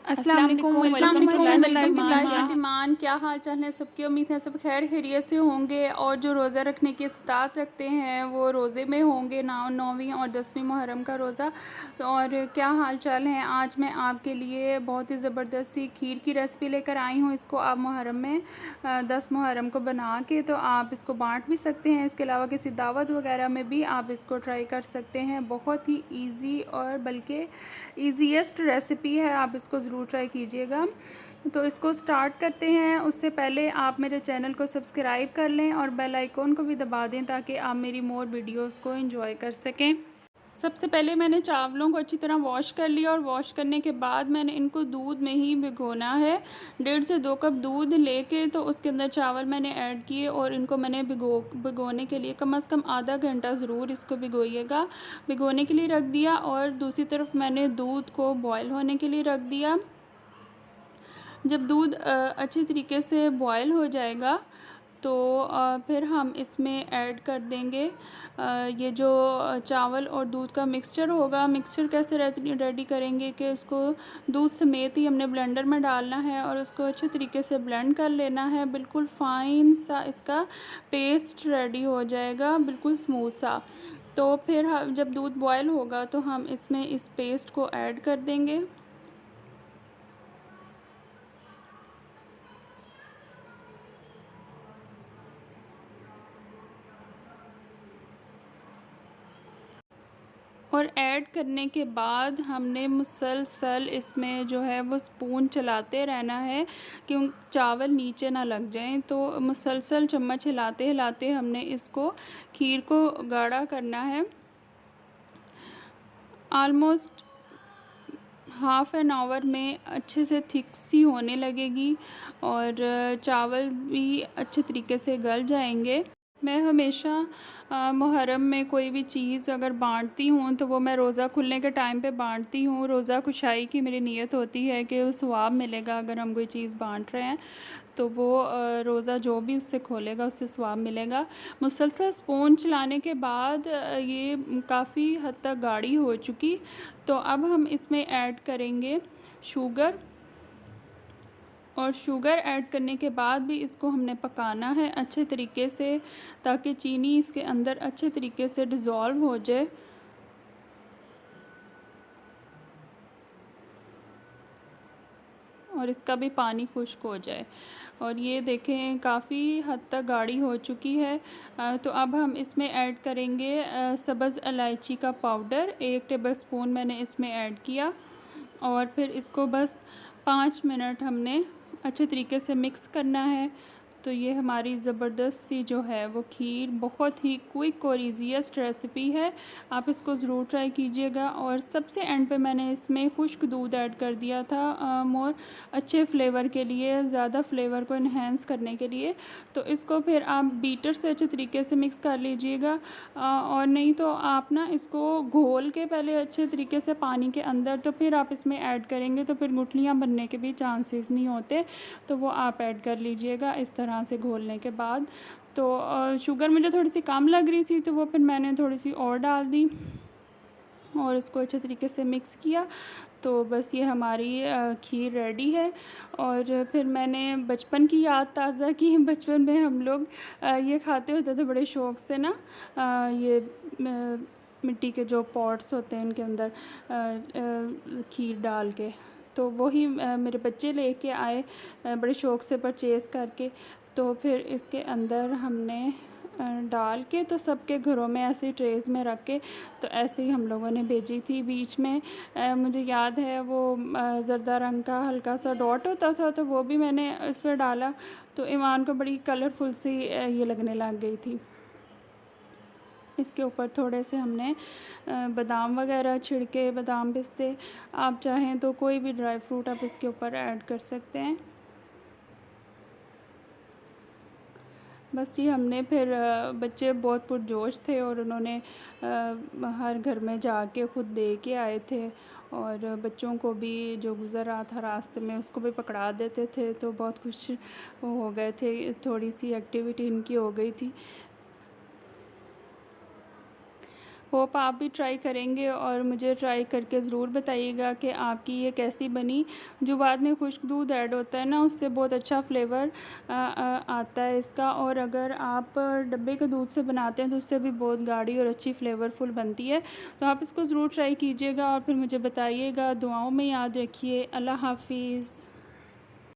अस्सलाम वालेकुम, अस्सलाम वेलकम टू वालेकुम, लाइफ वेलकम टू लाइफ ईमान। ईमान। क्या हाल चाल है सबकी? उम्मीद है सब खैर खैरियत से होंगे और जो रोज़ा रखने की इस्तात रखते हैं वो रोज़े में होंगे। 9वीं और 10वीं मुहर्रम का रोज़ा। और क्या हाल चाल है? आज मैं आपके लिए बहुत ही ज़बरदस्त सी खीर की रेसिपी लेकर आई हूँ। इसको आप मुहर्रम में 10 मुहर्रम को बना के तो आप इसको बाँट भी सकते हैं। इसके अलावा किसी दावत वगैरह में भी आप इसको ट्राई कर सकते हैं। बहुत ही ईज़ी और बल्कि ईज़ीएस्ट रेसिपी है, आप इसको ज़रूर ट्राई कीजिएगा। तो इसको स्टार्ट करते हैं। उससे पहले आप मेरे चैनल को सब्सक्राइब कर लें और बेल आइकॉन को भी दबा दें ताकि आप मेरी मोर वीडियोस को एंजॉय कर सकें। सबसे पहले मैंने चावलों को अच्छी तरह वॉश कर लिया और वॉश करने के बाद मैंने इनको दूध में ही भिगोना है। 1.5 से 2 कप दूध लेके तो उसके अंदर चावल मैंने ऐड किए और इनको मैंने भिगोने के लिए कम से कम आधा घंटा ज़रूर इसको भिगोइएगा, भिगोने के लिए रख दिया। और दूसरी तरफ मैंने दूध को बॉयल होने के लिए रख दिया। जब दूध अच्छी तरीके से बॉयल हो जाएगा तो फिर हम इसमें ऐड कर देंगे ये जो चावल और दूध का मिक्सचर होगा। मिक्सचर कैसे रेडी करेंगे कि उसको दूध समेत ही हमने ब्लेंडर में डालना है और उसको अच्छे तरीके से ब्लेंड कर लेना है। बिल्कुल फ़ाइन सा इसका पेस्ट रेडी हो जाएगा, बिल्कुल स्मूथ सा। तो फिर जब दूध बॉयल होगा तो हम इसमें इस पेस्ट को ऐड कर देंगे। और ऐड करने के बाद हमने मुसलसल इसमें जो है वो स्पून चलाते रहना है क्यों चावल नीचे ना लग जाएं। तो मुसलसल चम्मच हिलाते हिलाते हमने इसको खीर को गाढ़ा करना है। ऑलमोस्ट हाफ़ एन आवर में अच्छे से थिक सी होने लगेगी और चावल भी अच्छे तरीके से गल जाएंगे। मैं हमेशा मुहर्रम में कोई भी चीज़ अगर बाँटती हूँ तो वो मैं रोज़ा खुलने के टाइम पे बाँटती हूँ। रोज़ा कुशाई की मेरी नीयत होती है कि वो सवाब मिलेगा अगर हम कोई चीज़ बाँट रहे हैं तो वो रोज़ा जो भी उससे खोलेगा उससे सवाब मिलेगा। मुसलसल स्पून चलाने के बाद ये काफ़ी हद तक गाढ़ी हो चुकी। तो अब हम इसमें ऐड करेंगे शुगर और शुगर ऐड करने के बाद भी इसको हमने पकाना है अच्छे तरीके से ताकि चीनी इसके अंदर अच्छे तरीके से डिज़ोल्व हो जाए। और इसका भी पानी खुश्क हो जाए। और ये देखें काफ़ी हद तक गाढ़ी हो चुकी है। तो अब हम इसमें ऐड करेंगे सब्ज़ इलायची का पाउडर। 1 टेबलस्पून मैंने इसमें ऐड किया और फिर इसको बस 5 मिनट हमने अच्छे तरीके से मिक्स करना है। तो ये हमारी ज़बरदस्त सी जो है वो खीर बहुत ही क्विक और ईज़ीएस्ट रेसिपी है। आप इसको ज़रूर ट्राई कीजिएगा। और सबसे एंड पे मैंने इसमें खुश्क दूध ऐड कर दिया था मोर अच्छे फ्लेवर के लिए, ज़्यादा फ्लेवर को इन्हेंस करने के लिए। तो इसको फिर आप बीटर से अच्छे तरीके से मिक्स कर लीजिएगा और नहीं तो आप ना इसको घोल के पहले अच्छे तरीके से पानी के अंदर तो फिर आप इसमें ऐड करेंगे तो फिर गुठलियाँ बनने के भी चांसेस नहीं होते। तो वो आप ऐड कर लीजिएगा इस तरह से घोलने के बाद। तो शुगर मुझे थोड़ी सी कम लग रही थी तो वो फिर मैंने थोड़ी सी और डाल दी और इसको अच्छे तरीके से मिक्स किया। तो बस ये हमारी खीर रेडी है। और फिर मैंने बचपन की याद ताज़ा की। बचपन में हम लोग ये खाते होते थे बड़े शौक़ से ना। ये मिट्टी के जो पॉट्स होते हैं उनके अंदर खीर डाल के। तो वही मेरे बच्चे लेके आए बड़े शौक़ से परचेज़ करके। तो फिर इसके अंदर हमने डाल के तो सबके घरों में ऐसे ट्रेज़ में रख के तो ऐसे ही हम लोगों ने भेजी थी। बीच में मुझे याद है वो ज़र्दा रंग का हल्का सा डॉट होता था तो वो भी मैंने इस पर डाला तो ईमान को बड़ी कलरफुल सी ये लगने लग गई थी। इसके ऊपर थोड़े से हमने बादाम वगैरह छिड़के, बादाम पिस्ते आप चाहें तो कोई भी ड्राई फ्रूट आप इसके ऊपर ऐड कर सकते हैं। बस ये हमने फिर बच्चे बहुत पुरजोश थे और उन्होंने हर घर में जाके ख़ुद दे के आए थे और बच्चों को भी जो गुज़र रहा था रास्ते में उसको भी पकड़ा देते थे तो बहुत खुश हो गए थे। थोड़ी सी एक्टिविटी इनकी हो गई थी। होप आप भी ट्राई करेंगे और मुझे ट्राई करके ज़रूर बताइएगा कि आपकी ये कैसी बनी। जो बाद में खुश्क दूध ऐड होता है ना, उससे बहुत अच्छा फ्लेवर आता है इसका। और अगर आप डब्बे के दूध से बनाते हैं तो उससे भी बहुत गाढ़ी और अच्छी फ्लेवरफुल बनती है। तो आप इसको ज़रूर ट्राई कीजिएगा और फिर मुझे बताइएगा। दुआओं में याद रखिए। अल्लाह हाफ़िज़।